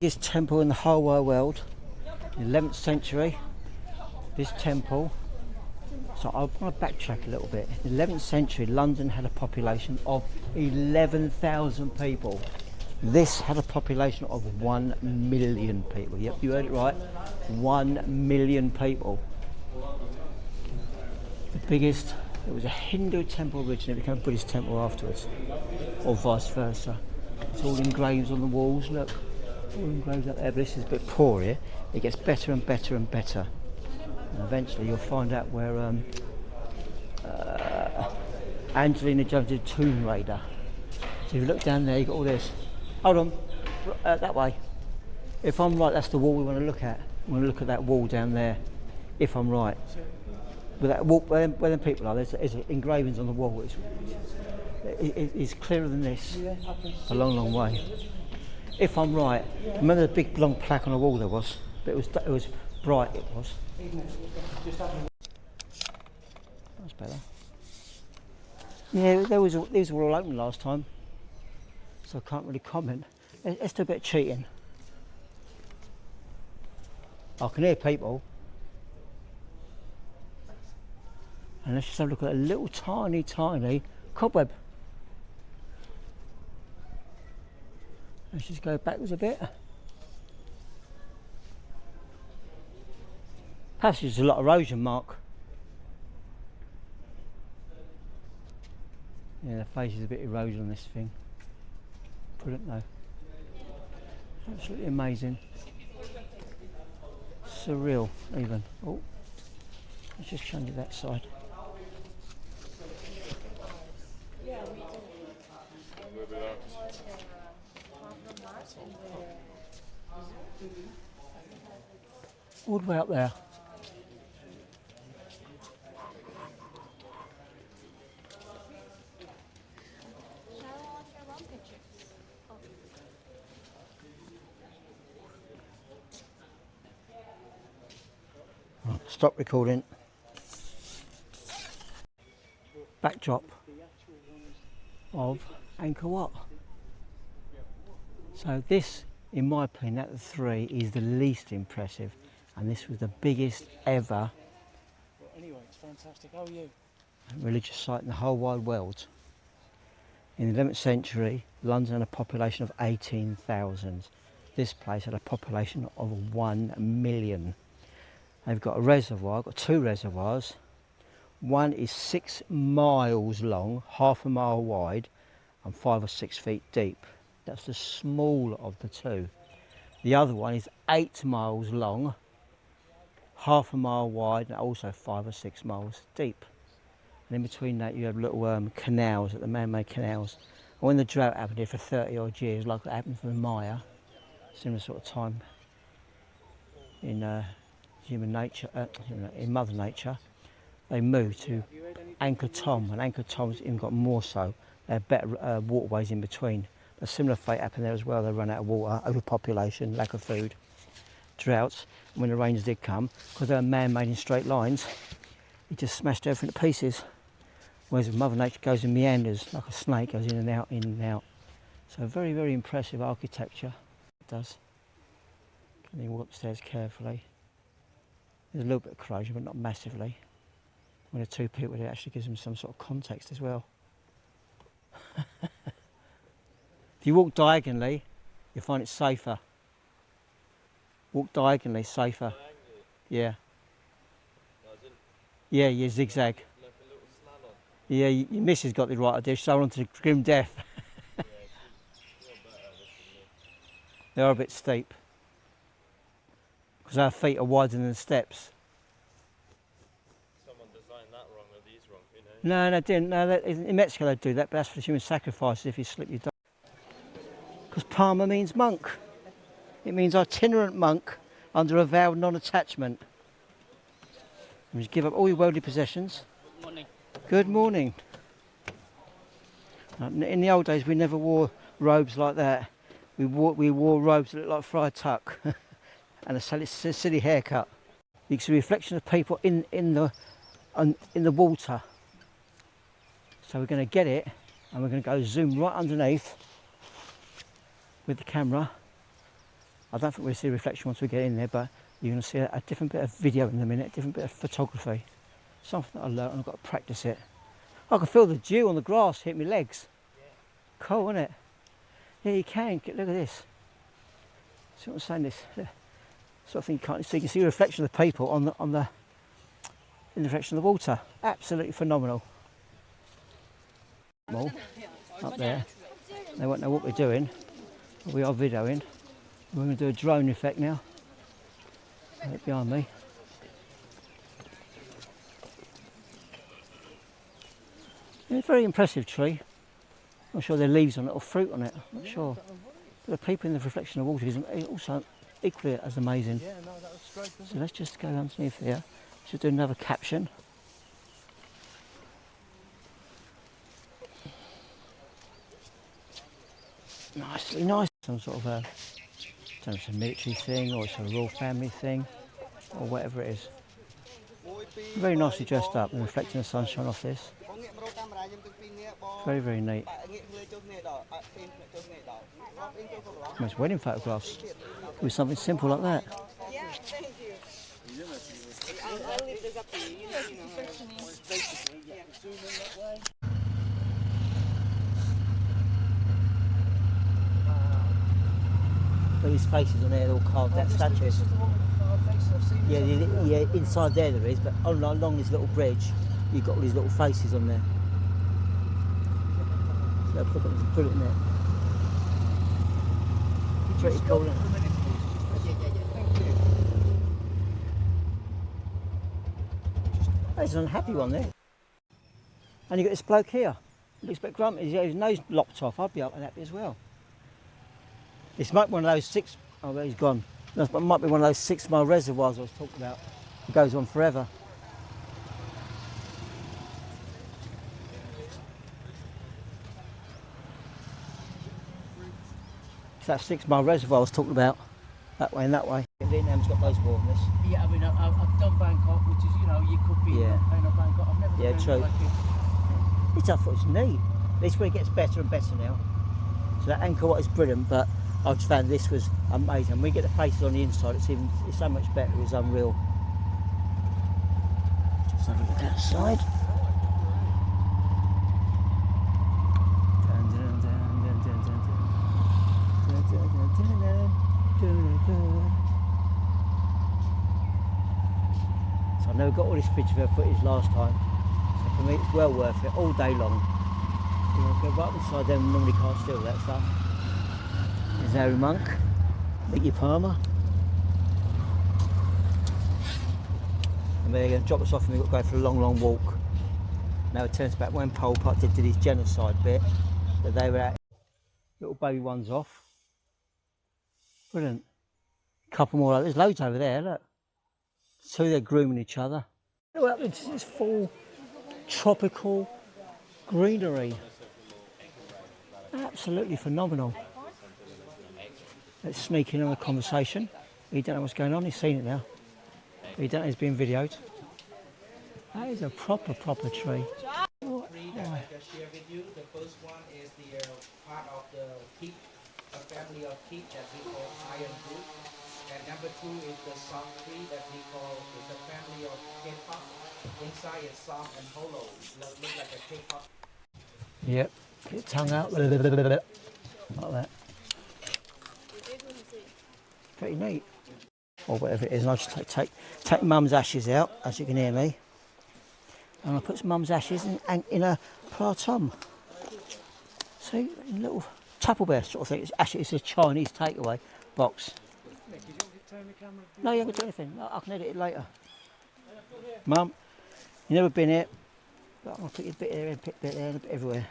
Biggest temple in the whole wide world, 11th century. This temple, so I want to backtrack a little bit. In the 11th century, London had a population of 11,000 people. This had a population of 1 million people. Yep, you heard it right. 1 million people. The biggest, it was a Hindu temple originally, it became a Buddhist temple afterwards, or vice versa. It's all engraved on the walls, look. All engraved up there, but this is a bit poor here. It gets better and better and better. And eventually you'll find out where Angelina Jones did Tomb Raider. So if you look down there, you've got all this. Hold on, that way. If I'm right, that's the wall we want to look at. We want to look at that wall down there, if I'm right. With that wall, where them people are, there's engravings on the wall. It's clearer than this, a long, long way. If I'm right, remember the big long plaque on the wall there was, but it was bright, it was. That's better. Yeah, these were all open last time, so I can't really comment. Let's do a bit of cheating. I can hear people. And let's just have a look at a little tiny cobweb. Let's just go backwards a bit. Perhaps there's a lot of erosion, Mark. Yeah, the face is a bit erosion on this thing. Brilliant though. Absolutely amazing. Surreal even. Oh, let's just change it that side. All the way up there. Right, stop recording. Backdrop of Ankor Wat. So this, in my opinion, out of the three, is the least impressive, and this was the biggest ever. Well, anyway, it's fantastic. How are you? Religious site in the whole wide world. In the 11th century, London had a population of 18,000. This place had a population of 1 million. They've got a reservoir, got two reservoirs. One is 6 miles long, half a mile wide, and 5 or 6 feet deep. That's the smaller of the two. The other one is 8 miles long, half a mile wide, and also 5 or 6 miles deep. And in between that you have little canals, the man-made canals. And when the drought happened here for 30 odd years, like it happened for the Maya, similar sort of time in human nature, in Mother Nature, they moved to Ankor Tom, and Ankor Tom's even got more so. They have better waterways in between. A similar fate happened there as well. They ran out of water, overpopulation, lack of food, droughts. And when the rains did come, because they were man-made in straight lines, it just smashed everything to pieces. Whereas Mother Nature goes in meanders, like a snake, goes in and out, in and out. So very, very impressive architecture. It does. Can you walk upstairs carefully? There's a little bit of corrosion, but not massively. When there are two people, it actually gives them some sort of context as well. If you walk diagonally, you'll find it safer. Walk diagonally, safer. Yeah. Yeah, you zigzag. Like a little slalom. Yeah, your missus got the right idea. She's on to grim death. Yeah, you're better than me. They are a bit steep. Because our feet are wider than the steps. Someone designed that wrong, or these wrong, you know? No, they didn't. No, in Mexico they do that, but that's for human sacrifices if you slip, you die. Because Palmer means monk. It means itinerant monk under a vow of non-attachment. You just give up all your worldly possessions. Good morning. Good morning. In the old days we never wore robes like that. We wore robes that looked like fried tuck and a silly haircut. You can see a reflection of people in the water. So we're going to get it and we're going to go zoom right underneath with the camera I don't think we'll see a reflection once we get in there, but you're going to see a different bit of video in a minute, a different bit of photography. Something that I learned and I've got to practice it. I can feel the dew on the grass hit my legs. Cool, isn't it? Yeah, you can. Look at this. See what I'm saying? This sort of thing you can't. So you can see a reflection of the people in the reflection of the water. Absolutely phenomenal. Up there. They won't know what we're doing. But we are videoing. We're going to do a drone effect now. Right behind me. Yeah, it's a very impressive tree. I'm not sure there are leaves on it or fruit on it. I'm not sure. But the people in the reflection of water is also equally as amazing. Yeah, no, that was great. So let's just go underneath here. Should do another caption. Nicely nice. Some sort of a, I don't know if it's a military thing or it's a royal family thing or whatever it is. Very nicely dressed up and reflecting the sunshine off this. Very, very neat. Almost wedding photographs. Could be something simple like that. Yeah, thank you. I'll leave this up to you. But his faces on there, they're all carved out statues. This is the one with the 5 faces I've seen. Yeah, inside there is, but along this little bridge, you've got all these little faces on there. So put it in there. Pretty cool, isn't it? There's an unhappy one there. And you've got this bloke here. He looks a bit grumpy. He's got his nose lopped off. I'd be up with that as well. This might be one of those oh, he's gone. It might be one of those 6 mile reservoirs I was talking about. It goes on forever. It's that 6 mile reservoir I was talking about. That way and that way. Vietnam's got loads more than this. Yeah, I mean, I've done Bangkok, which is, you know, you could be Yeah. in Bangkok. I've never Yeah, been true. like it. I thought it's neat. This where it gets better and better now. So that Ankor Wat is brilliant, but I just found this was amazing. When we get the faces on the inside, it's so much better. It's unreal. Just have a look outside. So I never got all this video footage last time. So for me, it's well worth it all day long. You know, go right inside them, normally can't steal that stuff. There's Harry Monk, Mickey Palmer. And they're going to drop us off and we've got to go for a long, long walk. Now it turns back when Pol Pot did his genocide bit, that they were at little baby ones off. Brilliant. Couple more, there's loads over there, look. So they're grooming each other. Look up into this full tropical greenery. Absolutely phenomenal. Let's sneak in on a conversation. He don't know what's going on, he's seen it now. He don't know it's being videoed. That is a proper tree. Three that I can share with you. The first one is the part of the teak, a family of teak that we call iron wood. And number 2 is the soft tree that we call is a family of K-pop. Inside it's soft and hollow, look like a K-pop. Yep, get tongue out, like that. Pretty neat. Or whatever it is, and I'll just take mum's ashes out, as you can hear me. And I'll put some mum's ashes in a platon. See, in a little Tupperware sort of thing. It's a Chinese takeaway box. No, you haven't got to do anything. I can edit it later. Mum, you've never been here, but I'm going to put you a bit there, a bit there, and a bit everywhere.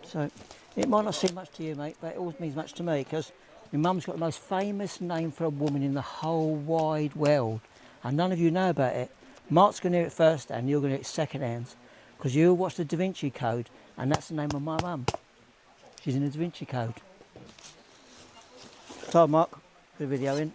So, it might not seem much to you, mate, but it always means much to me, because my mum's got the most famous name for a woman in the whole wide world, and none of you know about it. Mark's going to hear it first hand, you're going to hear it second hand, because you watch the Da Vinci Code, and that's the name of my mum. She's in the Da Vinci Code. So, Mark, the video in.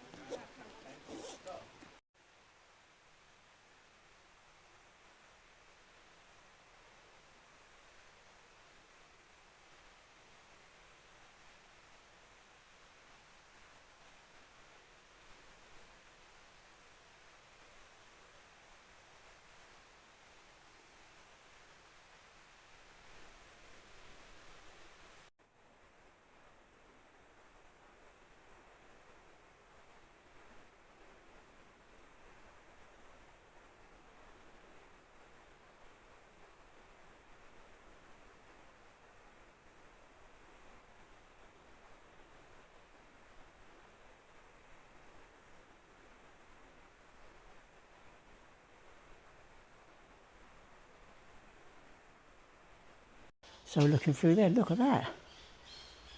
So we're looking through there, look at that.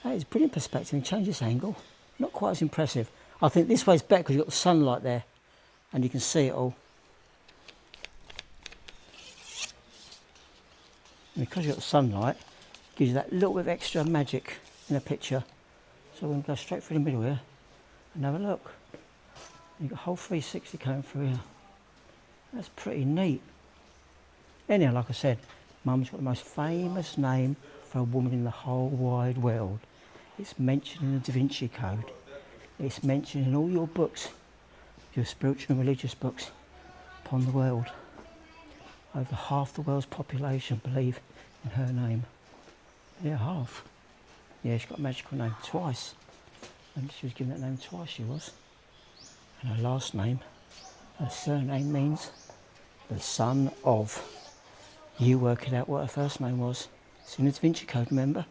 That is brilliant perspective and change this angle. Not quite as impressive. I think this way's better because you've got the sunlight there and you can see it all. And because you've got the sunlight, it gives you that little bit of extra magic in a picture. So we're going to go straight through the middle here and have a look. You've got a whole 360 coming through here. That's pretty neat. Anyhow, like I said, Mum's got the most famous name for a woman in the whole wide world. It's mentioned in the Da Vinci Code. It's mentioned in all your books, your spiritual and religious books upon the world. Over half the world's population believe in her name. Yeah, half. Yeah, she's got a magical name twice. And she was given that name twice, she was. And her last name, her surname means the son of. You work it out what her first name was. It's in the Da Vinci Code, remember?